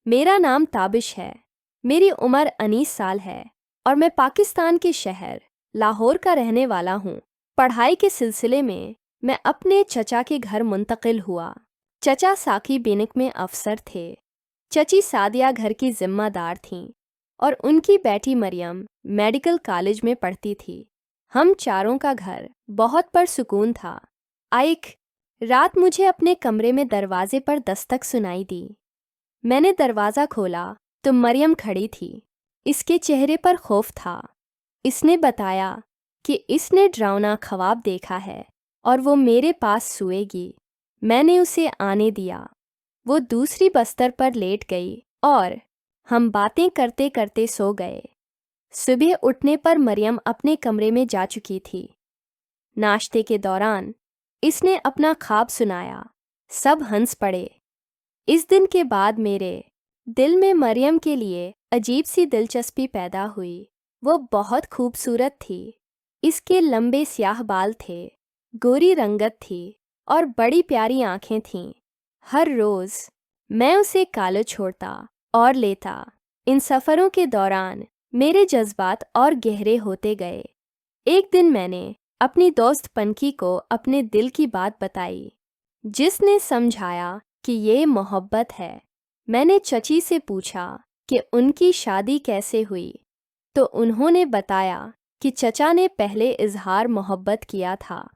मेरा नाम ताबिश है। मेरी उम्र 19 साल है और मैं पाकिस्तान के शहर लाहौर का रहने वाला हूँ। पढ़ाई के सिलसिले में मैं अपने चचा के घर मुंतकिल हुआ। चचा साकी बिनिक में अफसर थे। चची सादिया घर की जिम्मेदार थीं और उनकी बेटी मरियम मेडिकल कॉलेज में पढ़ती थी। हम चारों का घर बहुत पुरसुकून था। एक रात मुझे अपने कमरे में दरवाजे पर दस्तक सुनाई दी। मैंने दरवाज़ा खोला तो मरियम खड़ी थी। इसके चेहरे पर खौफ था। इसने बताया कि इसने डरावना ख्वाब देखा है और वो मेरे पास सोएगी। मैंने उसे आने दिया। वो दूसरी बस्तर पर लेट गई और हम बातें करते करते सो गए। सुबह उठने पर मरियम अपने कमरे में जा चुकी थी। नाश्ते के दौरान इसने अपना ख्वाब सुनाया। सब हंस पड़े। इस दिन के बाद मेरे दिल में मरियम के लिए अजीब सी दिलचस्पी पैदा हुई। वो बहुत खूबसूरत थी। इसके लंबे स्याह बाल थे, गोरी रंगत थी और बड़ी प्यारी आंखें थीं। हर रोज़ मैं उसे कॉलेज छोड़ता और लेता। इन सफ़रों के दौरान मेरे जज्बात और गहरे होते गए। एक दिन मैंने अपनी दोस्त पनकी को अपने दिल की बात बताई, जिसने समझाया कि ये मोहब्बत है। मैंने चची से पूछा कि उनकी शादी कैसे हुई, तो उन्होंने बताया कि चचा ने पहले इजहार मोहब्बत किया था।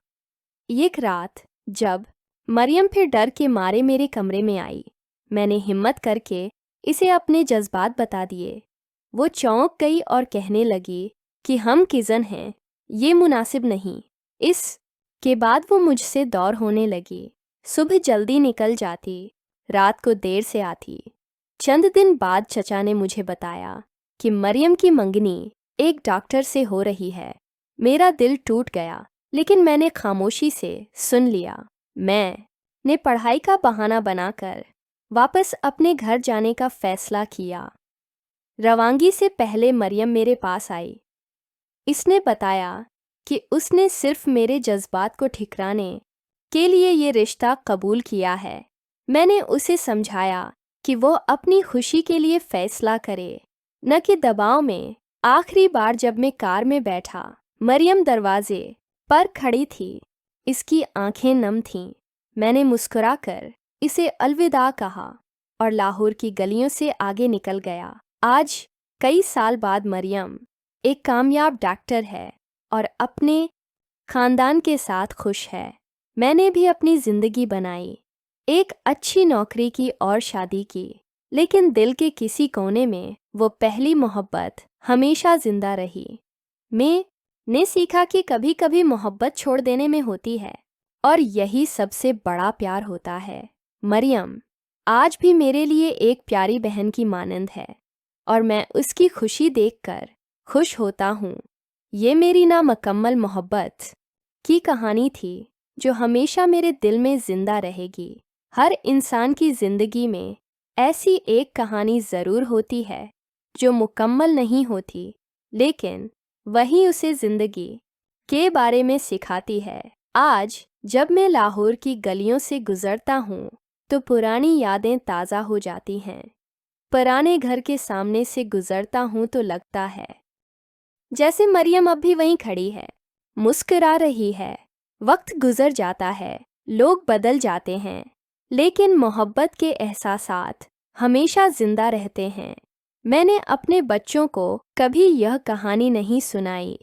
एक रात जब मरियम फिर डर के मारे मेरे कमरे में आई, मैंने हिम्मत करके इसे अपने जज्बात बता दिए। वो चौंक गई और कहने लगी कि हम किज़न हैं, ये मुनासिब नहीं। इस के बाद वो मुझसे दौर होने लगी। सुबह जल्दी निकल जाती, रात को देर से आती। चंद दिन बाद चचा ने मुझे बताया कि मरियम की मंगनी एक डॉक्टर से हो रही है। मेरा दिल टूट गया, लेकिन मैंने खामोशी से सुन लिया। मैंने पढ़ाई का बहाना बनाकर वापस अपने घर जाने का फैसला किया। रवानगी से पहले मरियम मेरे पास आई। इसने बताया कि उसने सिर्फ मेरे जज्बात को ठिकराने के लिए ये रिश्ता कबूल किया है। मैंने उसे समझाया कि वो अपनी खुशी के लिए फैसला करे, न कि दबाव में। आखिरी बार जब मैं कार में बैठा, मरियम दरवाजे पर खड़ी थी। इसकी आंखें नम थीं। मैंने मुस्कुराकर इसे अलविदा कहा और लाहौर की गलियों से आगे निकल गया। आज कई साल बाद मरियम एक कामयाब डॉक्टर है और अपने खानदान के साथ खुश है। मैंने भी अपनी ज़िंदगी बनाई, एक अच्छी नौकरी की और शादी की, लेकिन दिल के किसी कोने में वो पहली मोहब्बत हमेशा जिंदा रही। मैंने सीखा कि कभी कभी मोहब्बत छोड़ देने में होती है और यही सबसे बड़ा प्यार होता है। मरियम आज भी मेरे लिए एक प्यारी बहन की मानंद है और मैं उसकी खुशी देखकर खुश होता हूँ। ये मेरी नामुकम्मल मोहब्बत की कहानी थी जो हमेशा मेरे दिल में ज़िंदा रहेगी। हर इंसान की ज़िंदगी में ऐसी एक कहानी ज़रूर होती है जो मुकम्मल नहीं होती, लेकिन वही उसे ज़िंदगी के बारे में सिखाती है। आज जब मैं लाहौर की गलियों से गुज़रता हूँ तो पुरानी यादें ताज़ा हो जाती हैं। पुराने घर के सामने से गुज़रता हूँ तो लगता है जैसे मरियम अब भी वहीं खड़ी है, मुस्कुरा रही है। वक्त गुजर जाता है, लोग बदल जाते हैं, लेकिन मोहब्बत के एहसासात हमेशा जिंदा रहते हैं। मैंने अपने बच्चों को कभी यह कहानी नहीं सुनाई,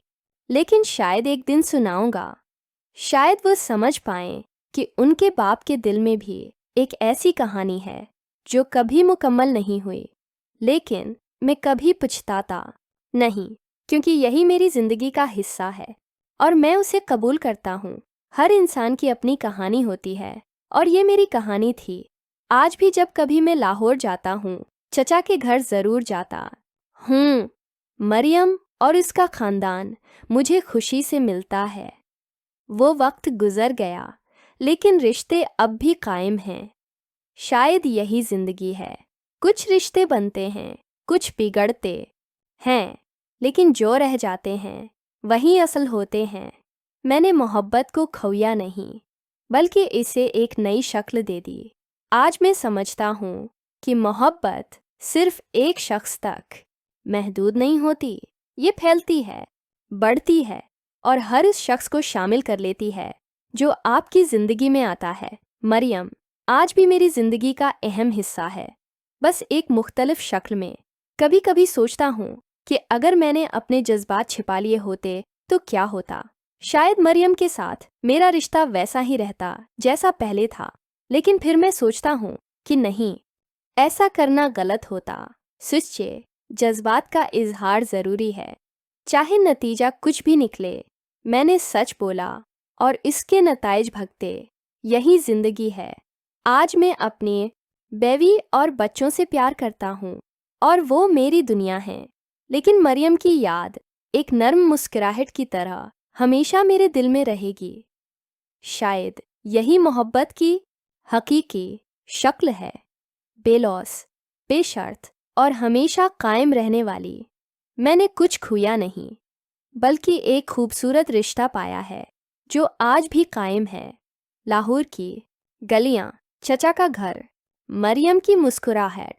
लेकिन शायद एक दिन सुनाऊंगा। शायद वो समझ पाएं कि उनके बाप के दिल में भी एक ऐसी कहानी है जो कभी मुकम्मल नहीं हुई, लेकिन मैं कभी पछताता नहीं, क्योंकि यही मेरी ज़िंदगी का हिस्सा है और मैं उसे कबूल करता हूँ। हर इंसान की अपनी कहानी होती है और ये मेरी कहानी थी। आज भी जब कभी मैं लाहौर जाता हूँ, चचा के घर ज़रूर जाता हूँ। मरियम और इसका ख़ानदान मुझे खुशी से मिलता है। वो वक्त गुज़र गया, लेकिन रिश्ते अब भी कायम हैं। शायद यही ज़िंदगी है। कुछ रिश्ते बनते हैं, कुछ बिगड़ते हैं, लेकिन जो रह जाते हैं वही असल होते हैं। मैंने मोहब्बत को खोया नहीं, बल्कि इसे एक नई शक्ल दे दी। आज मैं समझता हूँ कि मोहब्बत सिर्फ एक शख्स तक महदूद नहीं होती। ये फैलती है, बढ़ती है और हर इस शख्स को शामिल कर लेती है जो आपकी ज़िंदगी में आता है। मरियम आज भी मेरी ज़िंदगी का अहम हिस्सा है, बस एक मुख्तलिफ शक्ल में। कभी कभी सोचता हूँ कि अगर मैंने अपने जज्बात छिपा लिए होते तो क्या होता। शायद मरियम के साथ मेरा रिश्ता वैसा ही रहता जैसा पहले था, लेकिन फिर मैं सोचता हूँ कि नहीं, ऐसा करना गलत होता। सच्चे जज्बात का इजहार ज़रूरी है, चाहे नतीजा कुछ भी निकले। मैंने सच बोला और इसके नताइज भगते, यही ज़िंदगी है। आज मैं अपने बेवी और बच्चों से प्यार करता हूँ और वो मेरी दुनिया है, लेकिन मरियम की याद एक नर्म मुस्कुराहट की तरह हमेशा मेरे दिल में रहेगी। शायद यही मोहब्बत की हकीकी शक्ल है, बेलौस, बेशर्त और हमेशा कायम रहने वाली। मैंने कुछ खोया नहीं, बल्कि एक खूबसूरत रिश्ता पाया है जो आज भी कायम है। लाहौर की गलियां, चचा का घर, मरियम की मुस्कुराहट,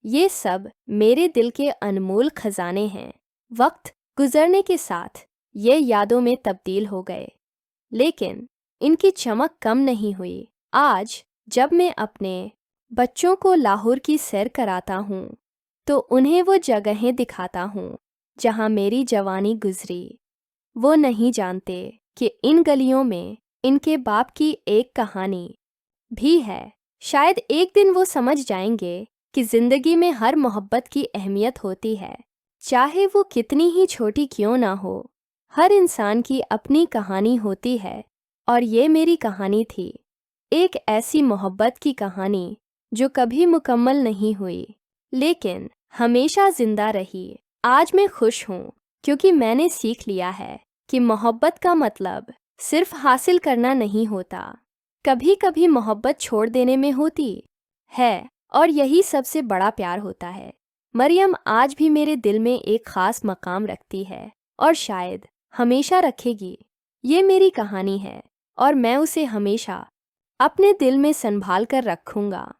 ये सब मेरे दिल के अनमोल खजाने हैं। वक्त गुजरने के साथ ये यादों में तब्दील हो गए, लेकिन इनकी चमक कम नहीं हुई। आज जब मैं अपने बच्चों को लाहौर की सैर कराता हूँ तो उन्हें वो जगहें दिखाता हूँ जहाँ मेरी जवानी गुजरी। वो नहीं जानते कि इन गलियों में इनके बाप की एक कहानी भी है। शायद एक दिन वो समझ जाएंगे कि ज़िंदगी में हर मोहब्बत की अहमियत होती है, चाहे वो कितनी ही छोटी क्यों ना हो। हर इंसान की अपनी कहानी होती है और ये मेरी कहानी थी, एक ऐसी मोहब्बत की कहानी जो कभी मुकम्मल नहीं हुई, लेकिन हमेशा जिंदा रही। आज मैं खुश हूँ क्योंकि मैंने सीख लिया है कि मोहब्बत का मतलब सिर्फ हासिल करना नहीं होता, कभी कभी मोहब्बत छोड़ देने में होती है, और यही सबसे बड़ा प्यार होता है। मरियम आज भी मेरे दिल में एक ख़ास मकाम रखती है और शायद हमेशा रखेगी। ये मेरी कहानी है और मैं उसे हमेशा अपने दिल में संभाल कर रखूँगा,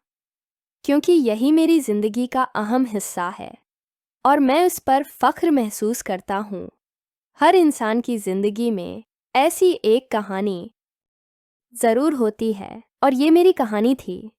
क्योंकि यही मेरी ज़िंदगी का अहम हिस्सा है और मैं उस पर फ़ख्र महसूस करता हूँ। हर इंसान की ज़िंदगी में ऐसी एक कहानी ज़रूर होती है और ये मेरी कहानी थी।